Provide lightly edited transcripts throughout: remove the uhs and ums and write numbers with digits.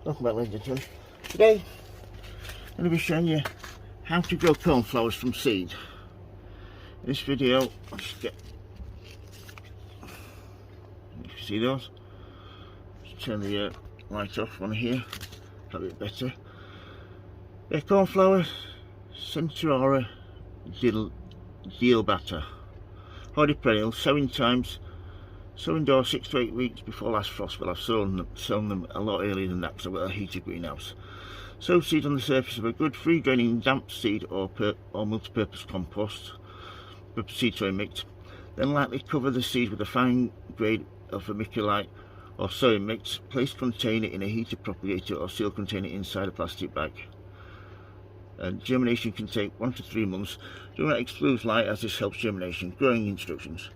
Welcome back, ladies and gentlemen. Today I'm going to be showing you how to grow cornflowers from seed. In this video, I'll just get, you can see those. Just turn the light off on here, a bit better. They're cornflower, Centrora, Dealbata. Hardy perennial, sowing times. Sow indoors 6 to 8 weeks before last frost, but I've sown them a lot earlier than that because I've got a heated greenhouse. Sow seed on the surface of a good free draining damp seed or multi-purpose compost with seed sowing mix. Then lightly cover the seed with a fine grade of vermiculite or sowing mix. Place container in a heated propagator or seal container inside a plastic bag. Germination can take 1 to 3 months. Do not expose light as this helps germination. Growing instructions.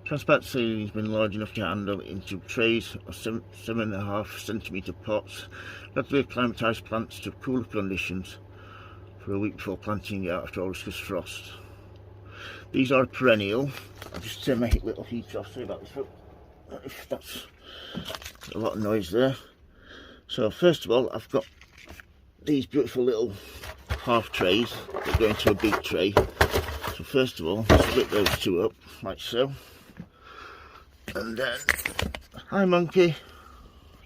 Transplant seedlings been large enough to handle into trays or 7.5 centimetre pots. Gradually acclimatise plants to cooler conditions for a week before planting out after August frost. These are perennial. I'll just turn my little heater off. Sorry about this. If that's a lot of noise there. So first of all, I've got these beautiful little half trays that go into a big tray. So first of all, split those two up like so. And then, hi monkey,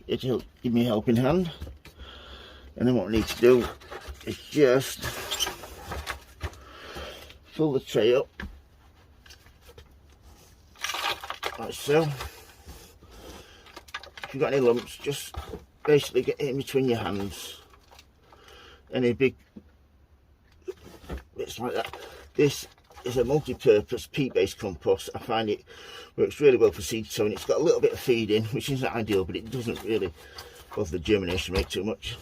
it'll give me a helping hand. And then what we need to do is just fill the tray up, like so. If you've got any lumps, just basically get it in between your hands. Any big bits like that. This is a multi-purpose peat-based compost. I find it works really well for seed sowing. It's got a little bit of feeding, which isn't ideal, but it doesn't really bother the germination rate too much.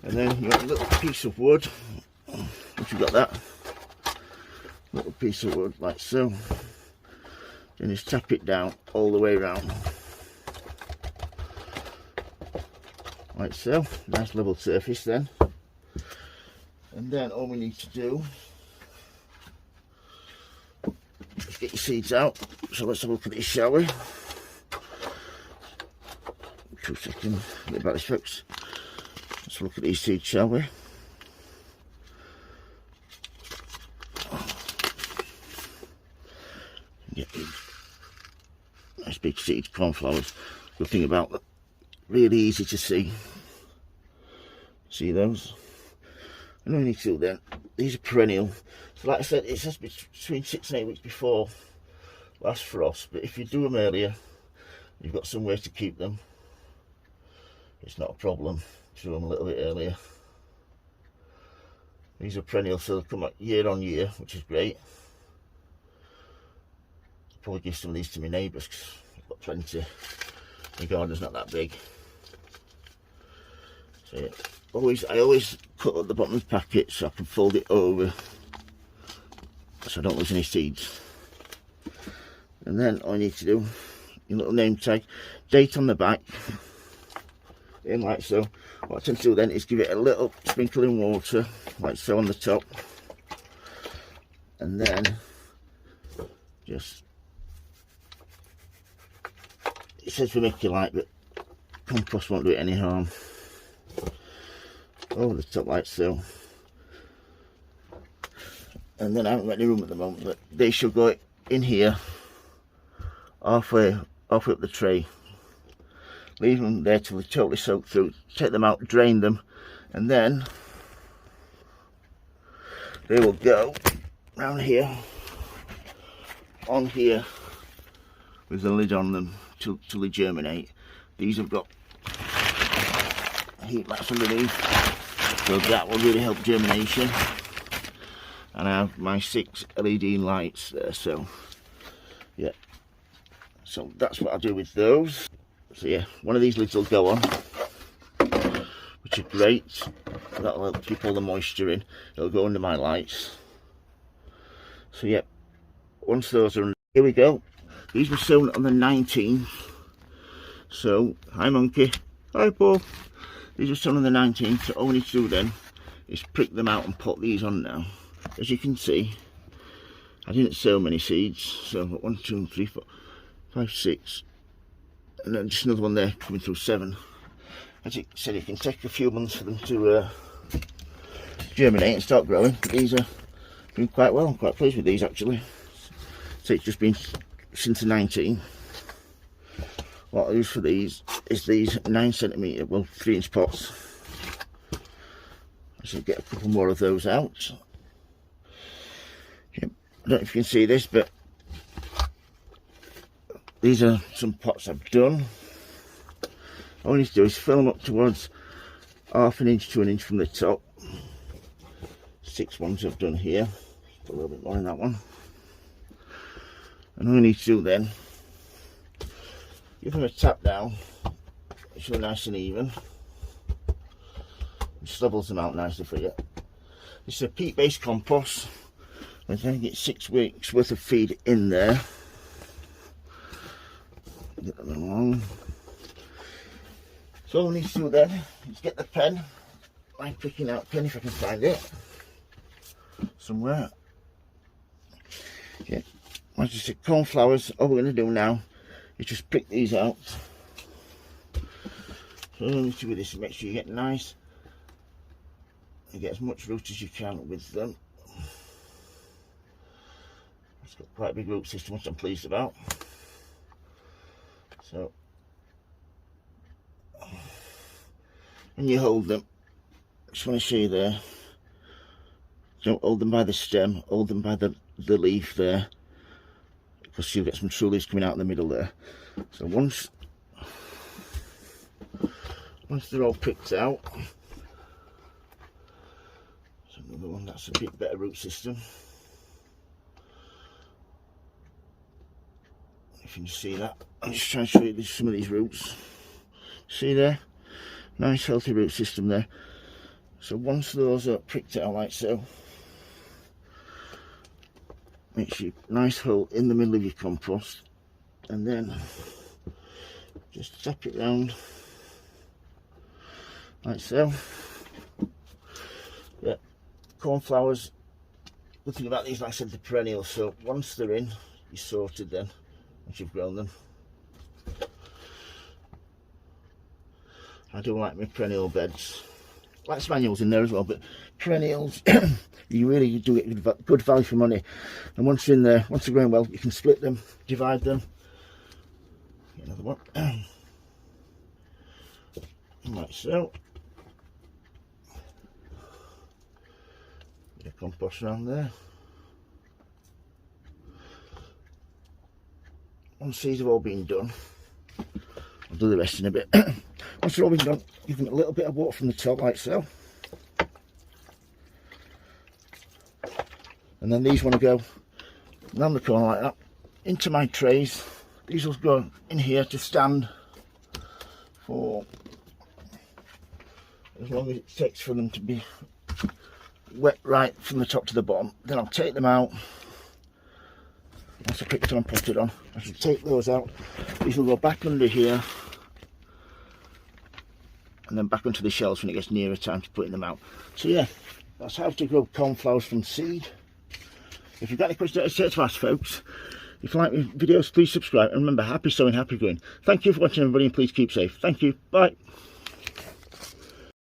And then you got a little piece of wood. If you've got that little piece of wood like so, then just tap it down all the way around like so. Nice level surface then. And then all we need to do is get your seeds out. So let's have a look at this, shall we? 2 seconds, a bit about this, folks. Let's look at these seeds, shall we? Get these nice big seeds, cornflowers. Good thing about them, really easy to see. See those? And all we need to do then, these are perennial. So like I said, it says between 6 and 8 weeks before last frost, but if you do them earlier, you've got somewhere to keep them. It's not a problem to do them a little bit earlier. These are perennial, so they'll come out year on year, which is great. I'll probably give some of these to my neighbours because I've got plenty. My garden's not that big. So yeah. I always cut at the bottom of the packet so I can fold it over so I don't lose any seeds. And then all I need to do, your little name tag, date on the back, in like so. What I tend to do then is give it a little sprinkle in water, like so on the top. And then just, it says vermiculite, but compost won't do it any harm. Over the top like so. And then I haven't got any room at the moment, but they should go in here halfway up the tray. Leave them there till they're totally soaked through. Take them out, drain them, and then they will go round here, on here, with the lid on them till they germinate. These have got heat mats underneath, so that will really help germination. And I have my 6 LED lights there, so yeah, so that's what I'll do with those. So yeah, one of these lids will go on, which is great. That'll help keep all the moisture in. It'll go under my lights. So yeah, once those are, here we go. These were sown on the 19th. So hi monkey, hi Paul. These were sown on the 19th, so all we need to do then is prick them out and put these on now. As you can see, I didn't sow many seeds, so I've got 1, 2, 3, 4, 5, 6, and then just another one there coming through 7. as it said, it can take a few months for them to germinate and start growing. But these are doing quite well. I'm quite pleased with these actually. So it's just been since the 19. What I use for these is these 9cm, well 3-inch pots. I should get a couple more of those out. Yep. I don't know if you can see this, but these are some pots I've done. All I need to do is fill them up towards 1/2 inch to 1 inch from the top. 6 ones I've done here. Put a little bit more in that one. And all I need to do then, give them a tap down, so nice and even. It levels them out nicely for you. This is a peat based compost. I'm trying to get 6 weeks worth of feed in there. Get them along. So all I need to do then is get the pen. I'm picking out a pen if I can find it somewhere. Okay, as I said, cornflowers. All we're going to do now is just pick these out. So all you need to do with this is make sure you get nice. You get as much root as you can with them. It's got quite a big root system, which I'm pleased about. So, and you hold them. Just want to show you there. Don't hold them by the stem, hold them by the leaf there, because you'll get some true leaves coming out in the middle there. So once they're all picked out, there's another one that's a bit better root system. If you can see that, I'm just trying to show you some of these roots. See there? Nice healthy root system there. So once those are picked out like so, make sure nice hole in the middle of your compost, and then just tap it round like so. Yeah, cornflowers, good thing about these, like I said, the perennials, so once they're in, you're sorted then, once you've grown them. I do like my perennial beds. Like spaniels in there as well, but perennials, you really do get good value for money. And once you're in there, once they're growing well, you can split them, divide them. Get another one. Like so. Bit of compost around there. Once these have all been done, I'll do the rest in a bit. Once they're all been done, give them a little bit of water from the top like so. And then these want to go down the corner like that, into my trays. These will go in here to stand for as long as it takes for them to be wet right from the top to the bottom. Then I'll take them out. Once I pick them and put it on, I should take those out. These will go back under here, and then back onto the shelves when it gets nearer time to putting them out. So yeah, that's how to grow cornflowers from seed. If you've got any questions to ask, folks, if you like my videos, please subscribe, and remember, happy sowing, happy growing. Thank you for watching, everybody, and please keep safe. Thank you. Bye.